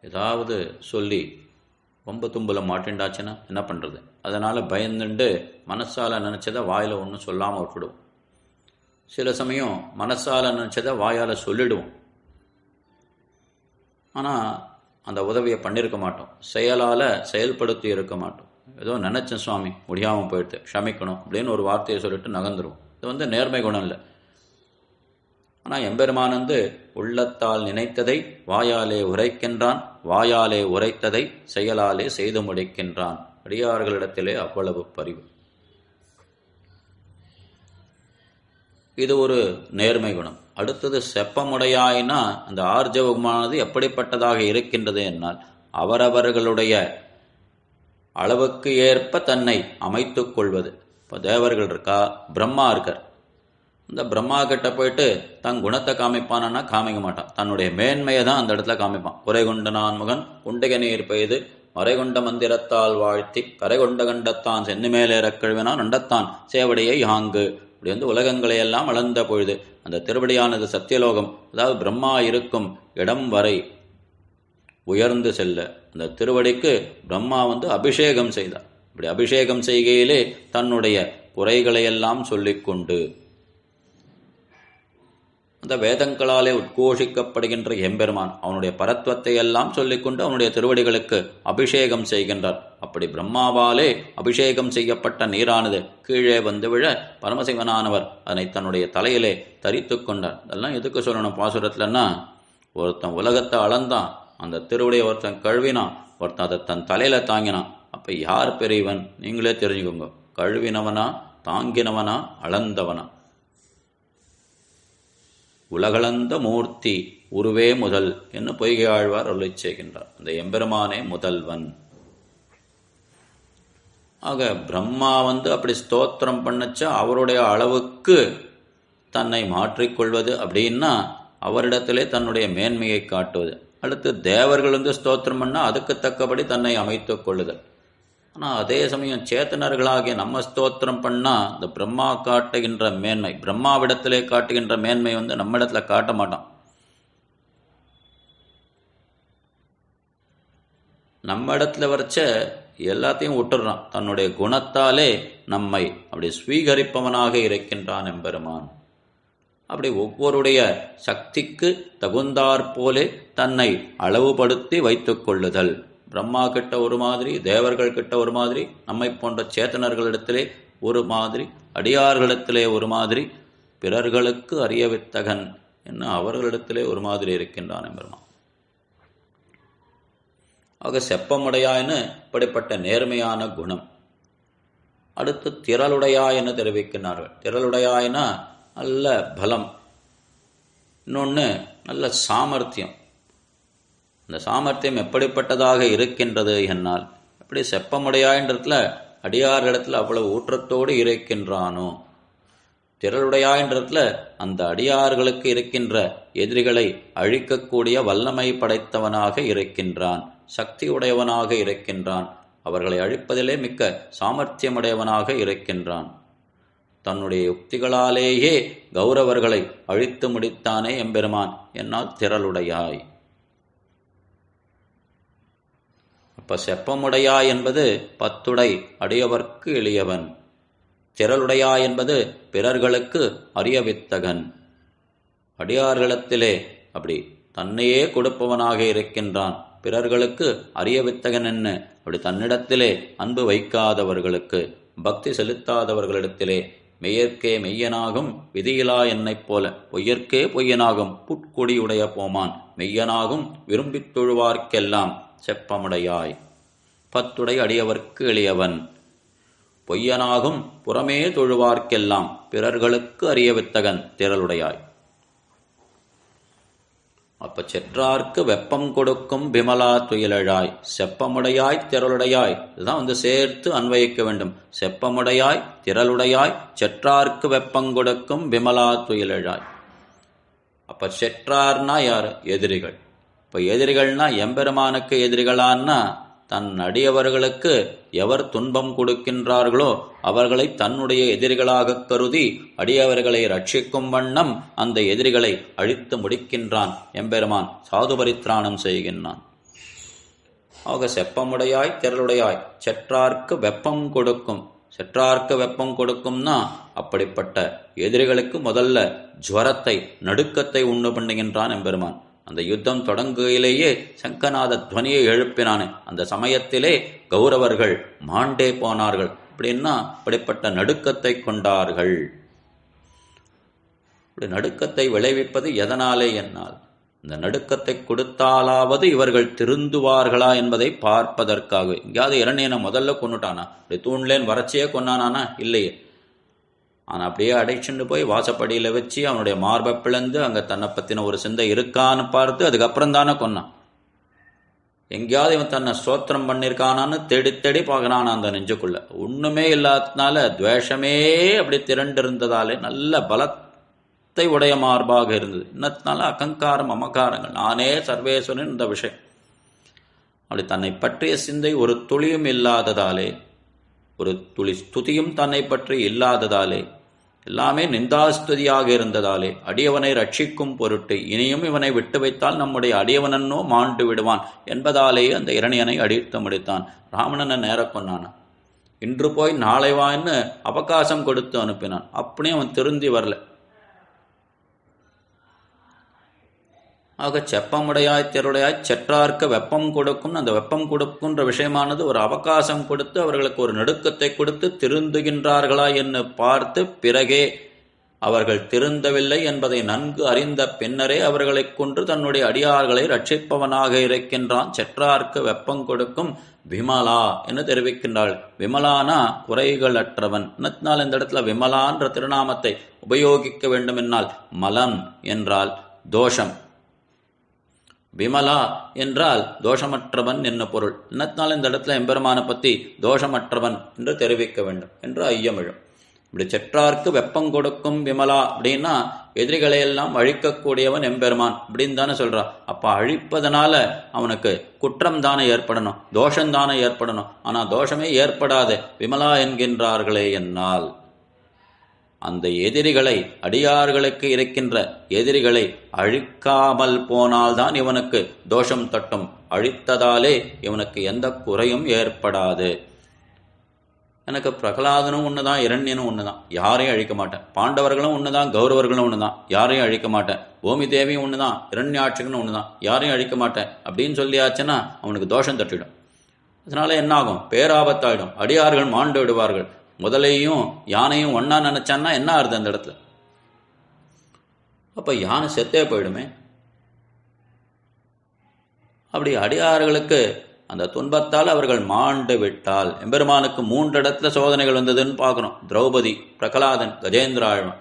ஏதாவது சொல்லி ரொம்ப தும்பில் மாட்டின்டாச்சுன்னா என்ன பண்ணுறது? அதனால் பயந்துண்டு மனசால் நினச்சதை வாயில் ஒன்றும் சொல்லாமல் விட்டுடுவோம். சில சமயம் மனசால் நினச்சதை வாயால் சொல்லிடுவோம். ஆனால் அந்த உதவியை பண்ணியிருக்க மாட்டோம், செயலால் செயல்படுத்தி இருக்க மாட்டோம். ஏதோ நினச்சேன் சுவாமி முடியாமல் போயிடுது, க்ஷமிக்கணும் அப்படின்னு ஒரு வார்த்தையை சொல்லிட்டு நகர்ந்துருவோம். இது நேர்மை குணம் இல்லை. ஆனால் எம்பெருமான் உள்ளத்தால் நினைத்ததை வாயாலே உரைக்கின்றான், வாயாலே உரைத்ததை செயலாலே செய்து முடிக்கின்றான். அடியார்களிடத்திலே அவ்வளவு பரிவு. இது ஒரு நேர்மை குணம். அடுத்தது செப்பமுடையாயினா அந்த ஆர்ஜவமானது எப்படிப்பட்டதாக இருக்கின்றது என்னால், அவரவர்களுடைய அளவுக்கு ஏற்ப தன்னை அமைத்து கொள்வது. இப்போ தேவர்கள் இருக்கா, பிரம்மா இருக்கார். இந்த பிரம்மா கிட்ட போயிட்டு தன் குணத்தை காமிப்பானா காமிக்க மாட்டான், தன்னுடைய மேன்மையை தான் அந்த இடத்துல காமிப்பான். குறை கொண்ட நான்முகன் குண்டக நீர் பெய்து மறை கொண்ட மந்திரத்தால் வாழ்த்தி கரை கொண்ட கண்டத்தான் சென்னு மேலேற கழுவினான் நண்டத்தான் சேவடியை யாங்கு. இப்படி உலகங்களை எல்லாம் அளந்த பொழுது அந்த திருவடியானது சத்தியலோகம், அதாவது பிரம்மா இருக்கும் இடம் வரை உயர்ந்து செல்ல அந்த திருவடிக்கு பிரம்மா அபிஷேகம் செய்தார். இப்படி அபிஷேகம் செய்கையிலே தன்னுடைய குறைகளையெல்லாம் சொல்லிக்கொண்டு அந்த வேதங்களாலே உட்கோஷிக்கப்படுகின்ற எம்பெருமான் அவனுடைய பரத்வத்தை எல்லாம் சொல்லிக்கொண்டு அவனுடைய திருவடிகளுக்கு அபிஷேகம் செய்கின்றார். அப்படி பிரம்மாவாலே அபிஷேகம் செய்யப்பட்ட நீரானது கீழே விழ பரமசிவனானவர் அதனை தன்னுடைய தலையிலே தரித்து கொண்டார். இதெல்லாம் எதுக்கு சொல்லணும் பாசுரத்துலன்னா, ஒருத்தன் உலகத்தை அளந்தான், அந்த திருவடியை ஒருத்தன் கழுவினான், ஒருத்தன் அதை தன் தலையில தாங்கினான். அப்ப யார் பெரியவன் நீங்களே தெரிஞ்சுக்கோங்க. கழுவினவனா, தாங்கினவனா, அளந்தவனா? உலகளந்த மூர்த்தி உருவே முதல் என்று பொய்கை ஆழ்வார் அருளிச் செய்கின்றார். அந்த எம்பெருமானே முதல்வன். ஆக பிரம்மா அப்படி ஸ்தோத்திரம் பண்ணச்சா அவருடைய அளவுக்கு தன்னை மாற்றிக்கொள்வது அப்படின்னா அவரிடத்திலே தன்னுடைய மேன்மையை காட்டுவது. அடுத்து தேவர்கள் ஸ்தோத்திரம் பண்ணால் அதுக்கு தக்கபடி தன்னை அமைத்துக் கொள்ளுதல். ஆனால் அதே சமயம் சேத்தனர்களாகிய நம்ம ஸ்தோத்திரம் பண்ணால் இந்த பிரம்மா காட்டுகின்ற மேன்மை, பிரம்மாவிடத்திலே காட்டுகின்ற மேன்மை நம்ம இடத்துல காட்ட மாட்டான். நம்ம இடத்துல வரைச்ச எல்லாத்தையும் விட்டுறான். தன்னுடைய குணத்தாலே நம்மை அப்படி ஸ்வீகரிப்பவனாக இருக்கின்றான் எம்பெருமான். அப்படி ஒவ்வொருடைய சக்திக்கு தகுந்தாற்போலே தன்னை அளவுபடுத்தி வைத்துக் கொள்ளுதல். பிரம்மா கிட்ட ஒரு மாதிரி, தேவர்கள் கிட்ட ஒரு மாதிரி, நம்மை போன்ற சேத்தனர்களிடத்திலே ஒரு மாதிரி, அடியார்களிடத்திலே ஒரு மாதிரி, பிறர்களுக்கு அறியவித்தகன் என்ன அவர்களிடத்திலே ஒரு மாதிரி இருக்கின்றான் எம்பெருமான். ஆக செப்பமுடையான்னு இப்படிப்பட்ட நேர்மையான குணம். அடுத்து திரளுடையான்னு தெரிவிக்கின்றார்கள். திரளுடையாயினா நல்ல பலம், இன்னொன்று நல்ல சாமர்த்தியம். இந்த சாமர்த்தியம் எப்படிப்பட்டதாக இருக்கின்றது என்னால், எப்படி செப்பமுடையாயின்றதுல அடியார்களிடத்தில் அவ்வளவு ஊற்றத்தோடு இருக்கின்றானோ, திரளுடையாயின்றதுல அந்த அடியார்களுக்கு இருக்கின்ற எதிரிகளை அழிக்கக்கூடிய வல்லமை படைத்தவனாக இருக்கின்றான், சக்தி உடையவனாக இருக்கின்றான், அவர்களை அழிப்பதிலே மிக்க சாமர்த்தியமுடையவனாக இருக்கின்றான். தன்னுடைய யுக்திகளாலேயே கௌரவர்களை அழித்து முடித்தானே எம்பெருமான் என்னால் திரளுடையாய். அப்ப செப்பமுடையாய் என்பது பத்துடை அடியவர்க்கு எளியவன், திரளுடையாய் என்பது பிறர்களுக்கு அறியவித்தகன். அடியார்களிடத்திலே அப்படி தன்னையே கொடுப்பவனாக இருக்கின்றான், பிறர்களுக்கு அறியவித்தகன் என்ன, அப்படி தன்னிடத்திலே அன்பு வைக்காதவர்களுக்கு, பக்தி செலுத்தாதவர்களிடத்திலே மெய்யற்கே மெய்யனாகும் விதியிலா என்னைப் போல பொய்யற்கே பொய்யனாகும் புட்கொடியுடைய போமான் மெய்யனாகும் விரும்பித் தொழுவார்க்கெல்லாம் செப்பமுடையாய். பத்துடை அடியவர்க்கு எளியவன், பொய்யனாகும் புறமே தொழுவார்க்கெல்லாம் பிறர்களுக்கு அறியவித்தகன் திரளுடையாய். அப்ப செற்றார்க்கு வெப்பம் கொடுக்கும் விமலா துயிலழாய், செப்பமுடையாய் திரளுடையாய். இதுதான் சேர்த்து அன்வயிக்க வேண்டும். செப்பமுடையாய் திரளுடையாய் செற்றார்க்கு வெப்பம் கொடுக்கும் விமலா துயிலழாய். அப்ப செற்றார்னா யாரு? எதிரிகள். இப்ப எதிரிகள்னா எம்பெருமானுக்கு எதிரிகளான்னா தன் அடியவர்களுக்கு எவர் துன்பம் கொடுக்கின்றார்களோ அவர்களை தன்னுடைய எதிரிகளாக கருதி அடியவர்களை ரட்சிக்கும் வண்ணம் அந்த எதிரிகளை அழித்து முடிக்கின்றான் எம்பெருமான். சாது பரித்ராணம் செய்கின்றான். ஆக செப்பமுடையாய் திரளுடையாய் செற்றார்க்கு வெப்பம் கொடுக்கும். செற்றார்க்கு வெப்பம் கொடுக்கும்னா அப்படிப்பட்ட எதிரிகளுக்கு முதல்ல ஜுவரத்தை, நடுக்கத்தை உண்டு பண்ணுகின்றான் எம்பெருமான். அந்த யுத்தம் தொடங்குகையிலேயே சங்கநாத துவனியை எழுப்பினானே, அந்த சமயத்திலே கௌரவர்கள் மாண்டே போனார்கள். அப்படின்னா அப்படிப்பட்ட நடுக்கத்தை கொண்டார்கள். நடுக்கத்தை விளைவிப்பது எதனாலே என்னால் இந்த நடுக்கத்தை கொடுத்தாலாவது இவர்கள் திருந்துவார்களா என்பதை பார்ப்பதற்காக. எங்கேயாவது இரண்யனை முதல்ல கொண்டுட்டானா? அப்படி தூண்லேன் வறட்சியே கொண்டானா? இல்லையே. ஆனால் அப்படியே அடைச்சுண்டு போய் வாசப்படியில் வச்சு அவனுடைய மார்பை பிளந்து அங்கே தன்னை பற்றின ஒரு சிந்தை இருக்கான்னு பார்த்து அதுக்கப்புறம் தானே கொன்னான். எங்கேயாவது இவன் தன்னை ஸ்தோத்திரம் பண்ணியிருக்கானான்னு தேடி தேடி பார்க்கறான் அந்த நெஞ்சுக்குள்ள. ஒன்றுமே இல்லாததுனால துவேஷமே அப்படி திரண்டு இருந்ததாலே நல்ல பலத்தை உடைய மார்பாக இருந்தது. இன்னத்தினால அகங்காரம், அமகாரங்கள், நானே சர்வேஸ்வரன் இந்த விஷயம் அப்படி தன்னை பற்றிய சிந்தை ஒரு துளியும் இல்லாததாலே, ஒரு துளி ஸ்துதியும் தன்னை பற்றி இல்லாததாலே, எல்லாமே நிந்தாஸ்துதியாக இருந்ததாலே அடியவனை ரட்சிக்கும் பொருட்டு இனியும் இவனை விட்டு வைத்தால் நம்முடைய அடியவனன்னோ மாண்டு விடுவான் என்பதாலேயே அந்த இரணியனை அடித்து முடித்தான். ராவணனை நேர கொண்டான். இன்று போய் நாளை வான்னு அவகாசம் கொடுத்து அனுப்பினான். அப்படியும் அவன் திருந்தி வரல. ஆக செப்பமுடையாய் திரளுடையாய் செற்றார்க்க வெப்பம் கொடுக்கும். அந்த வெப்பம் கொடுக்குன்ற விஷயமானது ஒரு அவகாசம் கொடுத்து அவர்களுக்கு ஒரு நடுக்கத்தை கொடுத்து திருந்துகின்றார்களா என்று பார்த்து பிறகே அவர்கள் திருந்தவில்லை என்பதை நன்கு அறிந்த பின்னரே அவர்களை கொன்று தன்னுடைய அடியார்களை ரட்சிப்பவனாக இருக்கின்றான். செற்றார்க்கு வெப்பம் கொடுக்கும் விமலா என்று தெரிவிக்கின்றாள். விமலானா குறைகள் அற்றவன். என்னத்தினால் இந்த இடத்துல விமலான்ற திருநாமத்தை உபயோகிக்க வேண்டும் என்னால் மலன் என்றால் தோஷம், விமலா என்றால் தோஷமற்றவன் என்ன பொருள். என்னத்தினால் இந்த இடத்துல எம்பெருமானை பற்றி தோஷமற்றவன் என்று தெரிவிக்க வேண்டும் என்று ஐயமிழும். இப்படி செற்றார்க்கு வெப்பம் கொடுக்கும் விமலா அப்படின்னா எதிரிகளையெல்லாம் அழிக்கக்கூடியவன் எம்பெருமான் அப்படின்னு தானே சொல்றா. அப்ப அழிப்பதனால அவனுக்கு குற்றம் தானே ஏற்படணும், தோஷந்தானே ஏற்படணும். ஆனா தோஷமே ஏற்படாது விமலா என்கின்றார்களே என்னால் அந்த எதிரிகளை, அடியார்களுக்கு இருக்கின்ற எதிரிகளை அழிக்காமல் போனால்தான் இவனுக்கு தோஷம் தட்டும். அழித்ததாலே இவனுக்கு எந்த குறையும் ஏற்படாது. எனக்கு பிரகலாதனும் ஒண்ணுதான், இரண்யனும் ஒண்ணுதான், யாரையும் அழிக்க மாட்டேன். பாண்டவர்களும் ஒண்ணுதான், கௌரவர்களும் ஒண்ணுதான், யாரையும் அழிக்க மாட்டேன். பூமி தேவியும் ஒண்ணுதான், இரண்யாட்சிகனும் ஒண்ணுதான், யாரையும் அழிக்க மாட்டேன் அப்படின்னு சொல்லியாச்சுன்னா அவனுக்கு தோஷம் தட்டிடும். அதனால என்ன ஆகும்? பேராபத்தாயிடும். அடியார்கள் மாண்டு விடுவார்கள். முதலையும் யானையும் ஒன்னா நினைச்சான்னா என்ன ஆறுது அந்த இடத்துல? அப்ப யானை செத்தே போயிடுமே. அப்படி அடியார்களுக்கு அந்த துன்பத்தால் அவர்கள் மாண்டு விட்டால், எம்பெருமானுக்கு 3 இடத்துல சோதனைகள் வந்ததுன்னு பார்க்கணும். திரௌபதி, பிரகலாதன், கஜேந்திராழ்வன்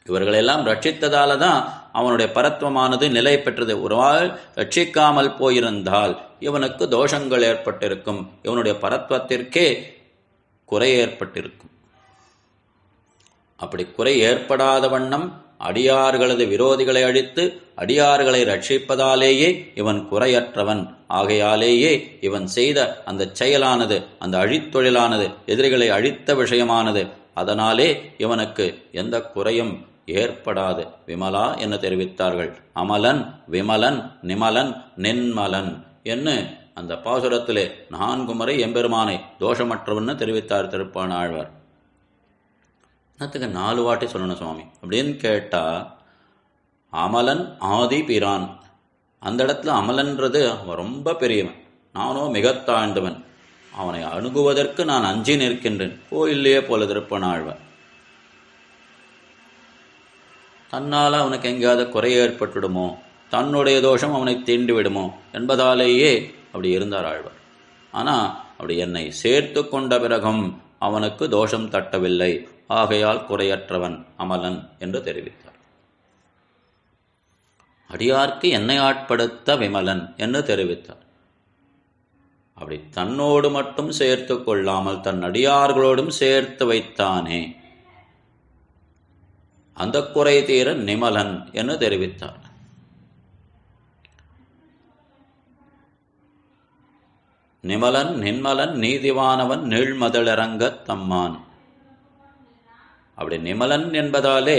இவர்களெல்லாம் ரட்சித்ததால தான் அவனுடைய பரத்வமானது நிலை பெற்றது. ஒரு நாள் ரட்சிக்காமல் போயிருந்தால் இவனுக்கு தோஷங்கள் ஏற்பட்டிருக்கும், இவனுடைய பரத்வத்திற்கே குறை ஏற்பட்டிருக்கும். அப்படி குறை ஏற்படாத வண்ணம் அடியார்களது விரோதிகளை அழித்து அடியார்களை ரட்சிப்பதாலேயே இவன் குறையற்றவன். ஆகையாலேயே இவன் செய்த அந்த செயலானது, அந்த அழித்தொழிலானது, எதிரிகளை அழித்த விஷயமானது, அதனாலே இவனுக்கு எந்த குறையும் ஏற்படாது. விமலா என்று தெரிவித்தார்கள். அமலன், விமலன், நிமலன், நின்மலன் என்று அந்த பாசுரத்திலே 4 முறை எம்பெருமானை தோஷமற்றவன்னு தெரிவித்தார் திருப்பாண ஆழ்வார். என்னத்துக்கு 4 வாட்டி சொல்லணும் சுவாமி அப்படின்னு கேட்டா, அமலன் ஆதி பிரான். அந்த இடத்துல அமலன்றது அவன் ரொம்ப பெரியவன், நானோ மிக தாழ்ந்தவன், அவனை அணுகுவதற்கு நான் அஞ்சி நிற்கின்றேன். இல்லையே போல திருப்பாண ஆழ்வார். தன்னால் அவனுக்கு எங்கேயாவது குறை ஏற்பட்டுடுமோ, தன்னுடைய தோஷம் அவனை தீண்டி விடுமோ என்பதாலேயே அப்படி இருந்தார் ஆழ்வார். ஆனால் அப்படி என்னை சேர்த்து கொண்ட பிறகும் அவனுக்கு தோஷம் தட்டவில்லை, ஆகையால் குறையற்றவன் அமலன் என்று தெரிவித்தார். அடியார்க்கு என்னை ஆட்படுத்த விமலன் என்று தெரிவித்தார். அப்படி தன்னோடு மட்டும் சேர்த்து கொள்ளாமல் தன் அடியார்களோடும் சேர்த்து வைத்தானே. அந்த குறை தீர நிமலன் என்று தெரிவித்தார். நிமலன் நின்மலன் நீதிவானவன் நீழ்மதளரங்கத் தம்மான். அப்படி நிமலன் என்பதாலே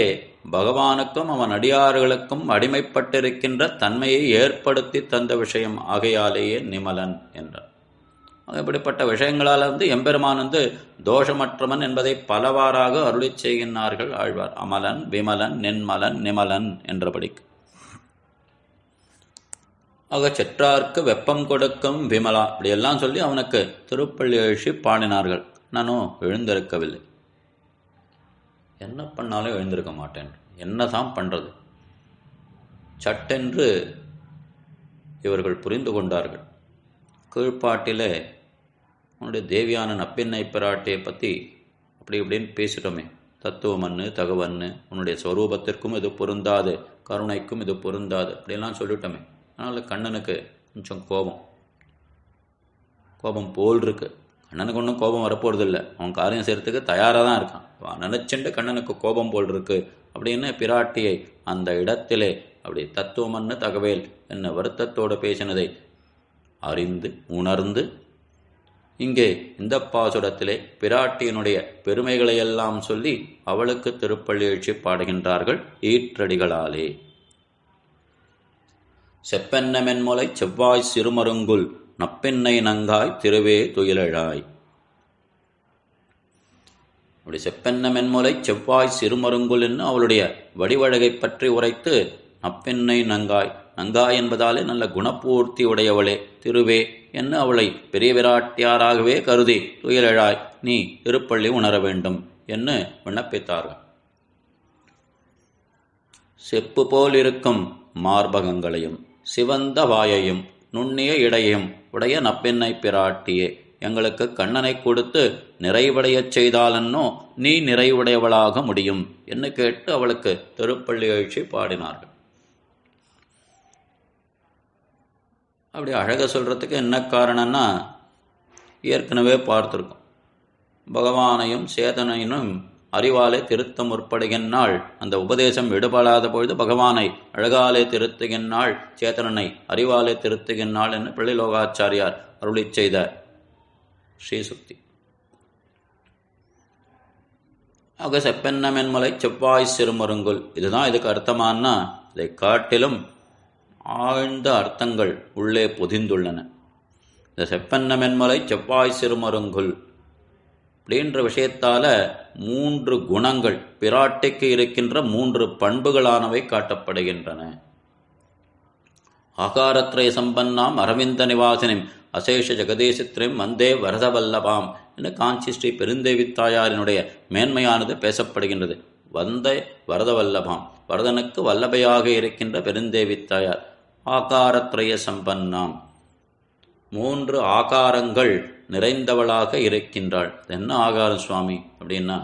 பகவானுக்கும் அவன் அடியார்களுக்கும் அடிமைப்பட்டிருக்கின்ற தன்மையை ஏற்படுத்தி தந்த விஷயம் ஆகையாலேயே நிமலன் என்றார். இப்படிப்பட்ட விஷயங்களால் எம்பெருமான் தோஷமற்றவன் என்பதை பலவாறாக அருளி செய்கின்றார்கள் ஆழ்வார். அமலன் விமலன் நின்மலன் நிமலன் என்றபடிக்கு. ஆக செற்றார்க்கு வெப்பம் கொடுக்கும் விமலா இப்படியெல்லாம் சொல்லி அவனுக்கு திருப்பள்ளி எழுச்சி பாடினார்கள். நானும் எழுந்திருக்கவில்லை. என்ன பண்ணாலும் எழுந்திருக்க மாட்டேன், என்னதான் பண்றது? சட்டென்று இவர்கள் புரிந்து கொண்டார்கள். கீழ்ப்பாட்டிலே உன்னுடைய தேவியான நப்பின்னை பிராட்டியை பற்றி அப்படி இப்படின்னு பேசிட்டோமே, தத்துவமன்னு தகவன்னு, உன்னுடைய ஸ்வரூபத்திற்கும் இது பொருந்தாது, கருணைக்கும் இது பொருந்தாது அப்படியெல்லாம் சொல்லிட்டோமே. அதனால் கண்ணனுக்கு கொஞ்சம் கோபம் போல் இருக்கு. கண்ணனுக்கு ஒன்றும் கோபம் வரப்போறதில்லை, அவன் காரியம் செய்யறதுக்கு தயாராக தான் இருக்கான். நினைச்சுண்டு கண்ணனுக்கு கோபம் போல் இருக்கு அப்படின்னு பிராட்டியை அந்த இடத்திலே அப்படி தத்துவமன்னு தகவேல் என்ன வருத்தத்தோடு பேசினதை அறிந்து உணர்ந்து இங்கே இந்த பாசுரத்திலே பிராட்டியினுடைய பெருமைகளையெல்லாம் சொல்லி அவளுக்கு திருப்பள்ளி எழுச்சி பாடுகின்றார்கள் ஈற்றடிகளாலே. செப்பென்ன மென்முலை செவ்வாய் சிறுமருங்குல் நப்பெண்ணை நங்காய் திருவே துயிலழாய். அப்படி செப்பென்ன மென்முலை செவ்வாய் சிறுமருங்குல் என்று அவளுடைய வடிவழகை பற்றி உரைத்து நப்பெண்ணை நங்காய், நங்காய் என்பதாலே நல்ல குணப்பூர்த்தி உடையவளே திருவே என்ன அவளை பெரிய விராட்டியாராகவே கருதி துயிலழாய் நீ திருப்பள்ளி உணர வேண்டும் என்று விண்ணப்பித்தார்கள். செப்பு போல் இருக்கும் மார்பகங்களையும் சிவந்த வாயையும் நுண்ணிய இடையும் உடைய நப்பெண்ணை பிராட்டியே, எங்களுக்கு கண்ணனை கொடுத்து நிறைவடையச் செய்தாலன்னோ நீ நிறைவுடையவளாக முடியும் என்று கேட்டு அவளுக்கு திருப்பள்ளி எழுச்சி பாடினார்கள். அப்படி அழக சொல்றதுக்கு என்ன காரணம்னா, ஏற்கனவே பார்த்துருக்கோம். பகவானையும் சேதனையினும் அறிவாலே திருத்த முற்படுகின்றாள். அந்த உபதேசம் விடுபடாத பொழுது பகவானை அழகாலே திருத்துகின்றாள், சேதனனை அறிவாலே திருத்துகின்றாள் என்று பிள்ளைலோகாச்சாரியார் அருளி செய்த ஸ்ரீசுக்தி. ஆக செப்பென்ன மென்மலை செவ்வாய் சிறுமருங்குல் இதுதான் இதுக்கு அர்த்தமானா, இதை காட்டிலும் ஆழ்ந்த அர்த்தங்கள் உள்ளே பொதிந்துள்ளன. இந்த செப்பென்ன மென்மலை செவ்வாய் சிறுமருங்குல் அப்படின்ற விஷயத்தால 3 குணங்கள் பிராட்டிக்கு இருக்கின்ற 3 பண்புகளானவை காட்டப்படுகின்றன. ஆகாரத்ரய சம்பன்னாம் அரவிந்த நிவாசினிம் அசேஷ ஜெகதேசித்ரிம் வந்தே வரதவல்லபாம் என்று காஞ்சி ஸ்ரீ பெருந்தேவித்தாயாரினுடைய மேன்மையானது பேசப்படுகின்றது. வந்தே வரதவல்லபாம், வரதனுக்கு வல்லபையாக இருக்கின்ற பெருந்தேவித்தாயார். ஆகாரத்ரய சம்பன்னாம் 3 ஆகாரங்கள் நிறைந்தவளாக இருக்கின்றாள். என்ன ஆகாரம் சுவாமி அப்படின்னா,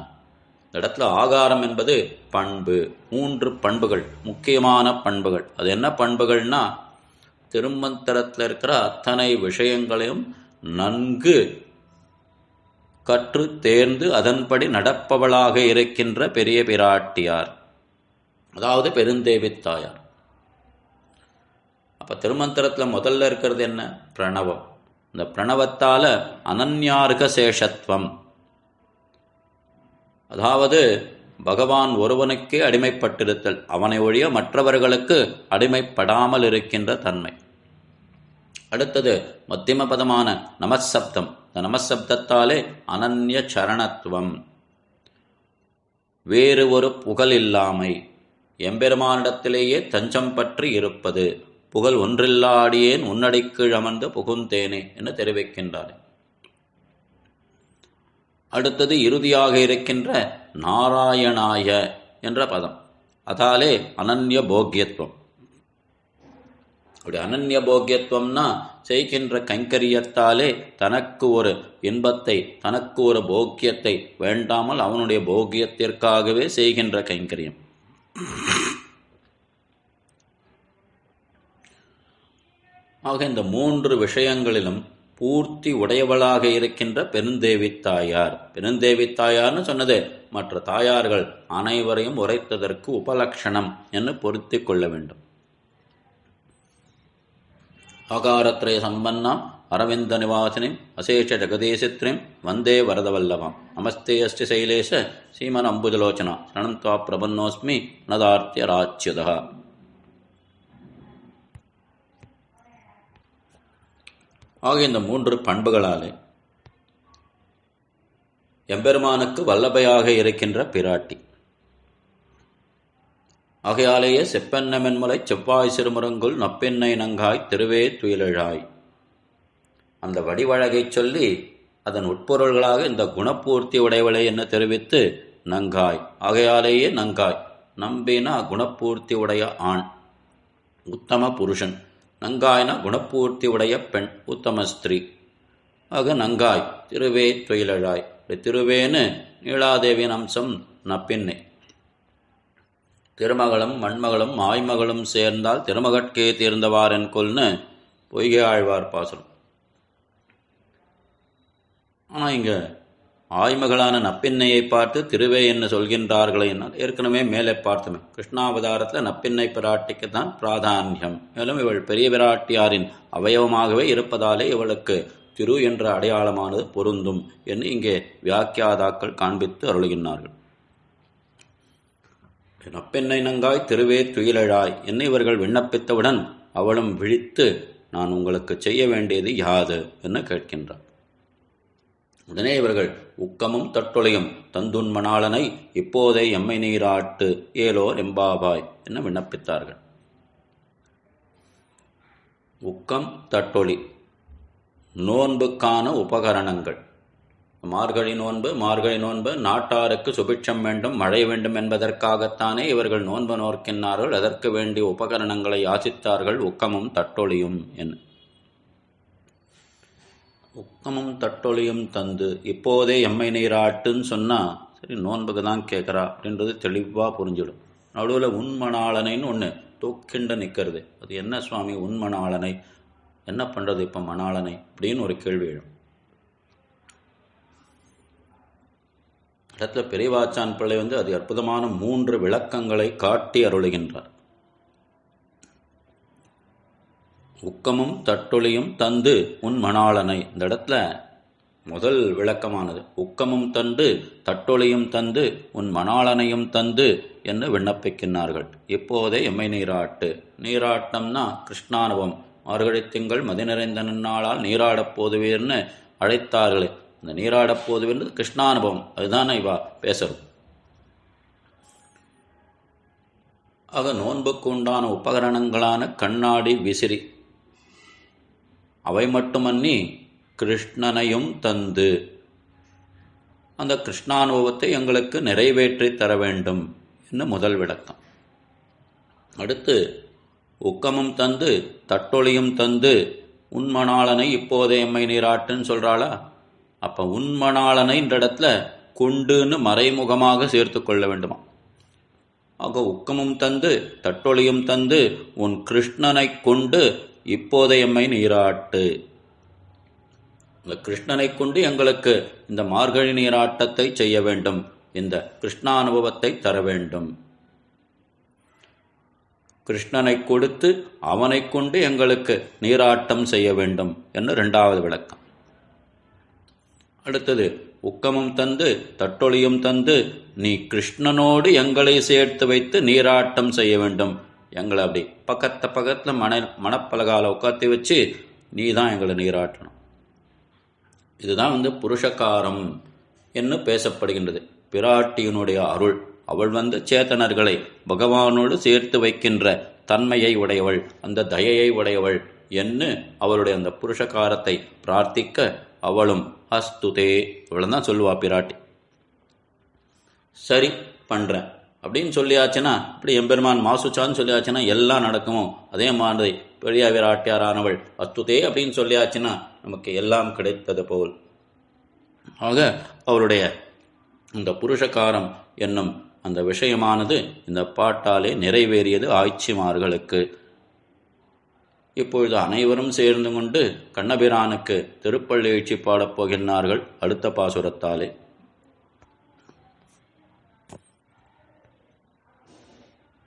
இந்த இடத்துல ஆகாரம் என்பது பண்பு, 3 பண்புகள், முக்கியமான பண்புகள். அது என்ன பண்புகள்னா, திருமந்திரத்தில் இருக்கிற அத்தனை விஷயங்களையும் நன்கு கற்று தேர்ந்து அதன்படி நடப்பவளாக இருக்கின்ற பெரிய பிராட்டியார், அதாவது பெருந்தேவித்தாயார். அப்ப திருமந்திரத்தில் முதல்ல இருக்கிறது என்ன? பிரணவம். இந்த பிரணவத்தால அனன்யார்க சேஷத்துவம், அதாவது பகவான் ஒருவனுக்கே அடிமைப்பட்டிருத்தல், அவனை ஒழிய மற்றவர்களுக்கு அடிமைப்படாமல் இருக்கின்ற தன்மை. அடுத்தது மத்தியம பதமான நமசப்தம். இந்த நமசப்தத்தாலே அனன்ய சரணத்துவம், வேறு ஒரு புகழ் இல்லாமை, எம்பெருமானிடத்திலேயே தஞ்சம் பற்றி இருப்பது, புகழ் ஒன்றில்லாடியேன் உன்னடிக்கீழ் அமர்ந்து புகுந்தேனே என்று தெரிவிக்கின்றார். அடுத்தது இறுதியாக இருக்கின்ற நாராயணாய என்ற பதம், அதாலே அனன்ய போக்கியத்துவம். அப்படி அனன்ய போக்கியத்துவம்னா செய்கின்ற கைங்கரியத்தாலே தனக்கு ஒரு இன்பத்தை, தனக்கு ஒரு போக்கியத்தை வேண்டாமல் அவனுடைய போக்கியத்திற்காகவே செய்கின்ற கைங்கரியம். ஆக இந்த 3 விஷயங்களிலும் பூர்த்தி உடையவளாக இருக்கின்ற பெருந்தேவி தாயார். பெருந்தேவி தாயார்னு சொன்னது மற்ற தாயார்கள் அனைவரையும் உரைத்ததற்கு உபலக்ஷணம் என்று பொருத்தி கொள்ள வேண்டும். ஆகாரத்ரய சம்பன்னாம் அரவிந்த நிவாசினிம் அசேஷ ஜெகதீசித்ரிம் வந்தே வரதவல்லவாம். நமஸ்தே அஸ்தி சைலேஷ சீமன் அம்புஜலோச்சனா சரணம் துவா பிரபன்னோஸ்மி நதார்த்திய ராட்சியதா. ஆகிய இந்த 3 பண்புகளாலே எம்பெருமானுக்கு வல்லபையாக இருக்கின்ற பிராட்டி. ஆகையாலேயே செப்பென்னமென்முலை செவ்வாய் சிறுமுரங்குள் நப்பெண்ணை நங்காய் திருவே துயிலழாய். அந்த வடிவழகை சொல்லி அதன் உட்பொருள்களாக இந்த குணப்பூர்த்தி உடையவளை என்ன தெரிவித்து நங்காய். ஆகையாலேயே நங்காய். நம்பினா குணப்பூர்த்தி உடைய ஆண், உத்தம புருஷன். நங்காய்னா குணப்பூர்த்தி உடைய பெண், உத்தம ஸ்திரீ. ஆக நங்காய் திருவே துயிலழாய். திருவேன்னு நீலாதேவியின் அம்சம் நப்பின்னை. திருமகளும் மண்மகளும் ஆய்மகளும் சேர்ந்தால் திருமகட்கே தீர்ந்தவாரென் கொல்னு பொய்கை ஆழ்வார் பாசுரம். ஆனால் இங்கே ஆய்மகளான நப்பின்னையை பார்த்து திருவே என்ன சொல்கின்றார்களே என்னால் ஏற்கனவே மேலே பார்த்தோமே, கிருஷ்ணாவதாரத்தில் நப்பின்னை பிராட்டிக்கு தான் பிராதானியம். மேலும் இவள் பெரிய பிராட்டியாரின் அவயவமாகவே இருப்பதாலே இவளுக்கு திரு என்ற அடையாளமானது பொருந்தும் என்று இங்கே வியாக்கியாதாக்கள் காண்பித்து அருளுகின்றார்கள். நப்பெண்ணை நங்காய் திருவே துயிலழாய் என்று இவர்கள் விண்ணப்பித்தவுடன் அவளும் விழித்து நான் உங்களுக்கு செய்ய வேண்டியது யாது என்று கேட்கின்றார். உடனே இவர்கள் உக்கமும் தட்டொலையும் தந்துன்மணாளனை இப்போதே எம்மை நீராட்டு ஏலோர் எம்பாபாய் என விண்ணப்பித்தார்கள். உக்கம் தட்டொலி நோன்புக்கான உபகரணங்கள். மார்கழி நோன்பு நாட்டாருக்கு சுபிட்சம் வேண்டும், மழை வேண்டும் என்பதற்காகத்தானே இவர்கள் நோன்பு நோக்கினார்கள். அதற்கு வேண்டிய உபகரணங்களை யாசித்தார்கள். உக்கமும் தட்டொலியும் என்ன. உக்கமும் தட்டொலியும் தந்து இப்போதே எம்மை நீராட்டுன்னு சொன்னால் சரி நோன்புக்கு தான் கேட்குறா அப்படின்றது தெளிவாக புரிஞ்சிடும். நடுவில் உண்மணாளனைன்னு ஒன்று தூக்கிண்டு நிற்கிறது. அது என்ன சுவாமி உண்மணாளனை, என்ன பண்ணுறது இப்போ மணாளனை அப்படின்னு ஒரு கேள்வி எழும். இடத்துல பெரியவாச்சான் பிள்ளை அது அற்புதமான 3 விளக்கங்களை காட்டி அருளுகின்றார். உக்கமும் தட்டொலியும் தந்து உன் மணாளனை. இந்த இடத்துல முதல் விளக்கமானது உக்கமும் தந்து தட்டொலியும் தந்து உன் மணாளனையும் தந்து என்று விண்ணப்பிக்கின்றார்கள். இப்போதே எம்மை நீராட்டு. நீராட்டம்னா கிருஷ்ணானுபவம். மார்கழி திங்கள் மதி நிறைந்த நன்னாளால் நீராடப் போதுவீர்னு அழைத்தார்களே, இந்த நீராடப் போதுவீர்னு கிருஷ்ணானுபவம். அதுதானே இவா பேசுறோம். ஆக நோன்புக்கு உண்டான உபகரணங்களான கண்ணாடி, விசிறி அவை மட்டுமன்னி கிருஷ்ணனையும் தந்து அந்த கிருஷ்ணானுபவத்தை எங்களுக்கு நிறைவேற்றி தர வேண்டும் என்று முதல் விளக்கம். அடுத்து உக்கமும் தந்து தட்டொலியும் தந்து உண்மணாளனை இப்போதே எம்மை நீராட்டுன்னு சொல்கிறாளா. அப்போ உண்மணாளனை இந்த இடத்துல கொண்டுன்னு மறைமுகமாக சேர்த்து கொள்ள வேண்டுமா. ஆக உக்கமும் தந்து தட்டொலியும் தந்து உன் கிருஷ்ணனை கொண்டு இப்போதை எம்மை நீராட்டு. இந்த கிருஷ்ணனை கொண்டு எங்களுக்கு இந்த மார்கழி நீராட்டத்தை செய்ய வேண்டும், இந்த கிருஷ்ணானுபவத்தை தர வேண்டும். கிருஷ்ணனை கொடுத்து அவனை கொண்டு எங்களுக்கு நீராட்டம் செய்ய வேண்டும் என்று 2வது விளக்கம். அடுத்தது உக்கமும் தந்து தட்டொலியும் தந்து நீ கிருஷ்ணனோடு எங்களை சேர்த்து வைத்து நீராட்டம் செய்ய வேண்டும். எங்களை அப்படி பக்கத்தில் மணப்பலகால உட்காத்தி வச்சு நீ தான் எங்களை நீராட்டணும். இதுதான் புருஷகாரம் என்று பேசப்படுகின்றது. பிராட்டியினுடைய அருள். அவள் சேத்தனர்களை பகவானோடு சேர்த்து வைக்கின்ற தன்மையை உடையவள், அந்த தயையை உடையவள் என்று அவளுடைய அந்த புருஷகாரத்தை பிரார்த்திக்க அவளும் அஸ்துதே அவள் தான் சொல்லுவா பிராட்டி. சரி பண்ணுறேன் அப்படின்னு சொல்லியாச்சுன்னா, இப்படி எம்பெருமான் மாசுச்சான்னு சொல்லியாச்சுன்னா எல்லாம் நடக்குமோ. அதே மாதிரி பெரிய விராட்டியாரானவள் அஸ்துதே அப்படின்னு சொல்லியாச்சுன்னா நமக்கு எல்லாம் கிடைத்தது போல். ஆக அவருடைய இந்த புருஷகாரம் என்னும் அந்த விஷயமானது இந்த பாட்டாலே நிறைவேறியது ஆய்ச்சிமார்களுக்கு. இப்பொழுது அனைவரும் சேர்ந்து கொண்டு கண்ணபிரானுக்கு திருப்பள்ளி எழுச்சி பாடப் போகின்றார்கள் அடுத்த பாசுரத்தாலே.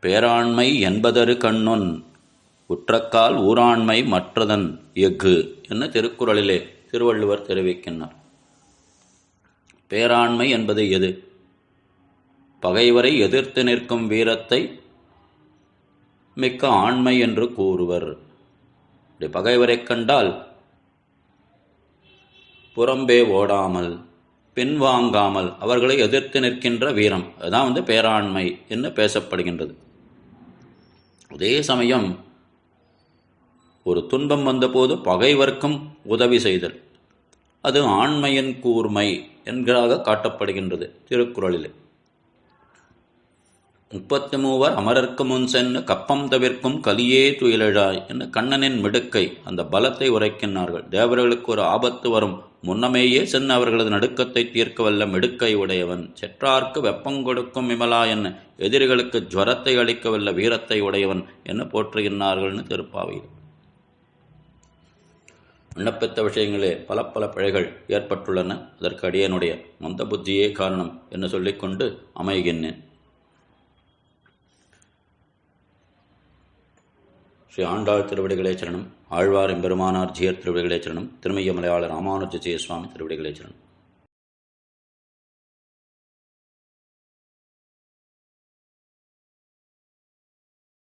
பேராண்மை என்பதரு கண்ணொன் உற்றக்கால் ஊராண்மை மற்றதன் எஃகு என்ன திருக்குறளிலே திருவள்ளுவர் தெரிவிக்கின்றார். பேராண்மை என்பது எது? பகைவரை எதிர்த்து நிற்கும் வீரத்தை மிக்க ஆண்மை என்று கூறுவர். பகைவரை கண்டால் புறம்பே ஓடாமல் பின்வாங்காமல் அவர்களை எதிர்த்து நிற்கின்ற வீரம், அதான் பேராண்மை என்று பேசப்படுகின்றது. அதே சமயம் ஒரு துன்பம் வந்தபோது பகைவர்க்கும் உதவி செய்தல், அது ஆண்மையின் கூர்மை என்கிறாக காட்டப்படுகின்றது திருக்குறளிலே. 33 அமரர்க்கு முன் சென்று கப்பம் தவிர்க்கும் கலியே துயிலழாய் என்று கண்ணனின் மிடுக்கை, அந்த பலத்தை உரைக்கின்றார்கள். தேவர்களுக்கு ஒரு ஆபத்து வரும் முன்னமேயே சென்று அவர்களது நடுக்கத்தை தீர்க்க வல்ல மிடுக்கை உடையவன், செற்றார்க்கு வெப்பம் கொடுக்கும் விமலா என்ன எதிரிகளுக்கு ஜுவரத்தை அளிக்க வல்ல வீரத்தை உடையவன் என்ன போற்றுகின்றார்கள்னு திருப்பாவையில். விண்ணப்பித்த விஷயங்களே பல பல பிழைகள் ஏற்பட்டுள்ளன. அதற்கு அடியனுடைய மந்த புத்தியே காரணம் என்று சொல்லிக்கொண்டு அமைகின்றேன். ஸ்ரீ ஆண்டாள் திருவடிகளே சரணம். ஆழ்வார் எம்பெருமானார் ஜியர் திருவடிகளே சரணம். திருமைய மலையாள ராமானுஜ சுவாமி திருவடிகளே சரணம்.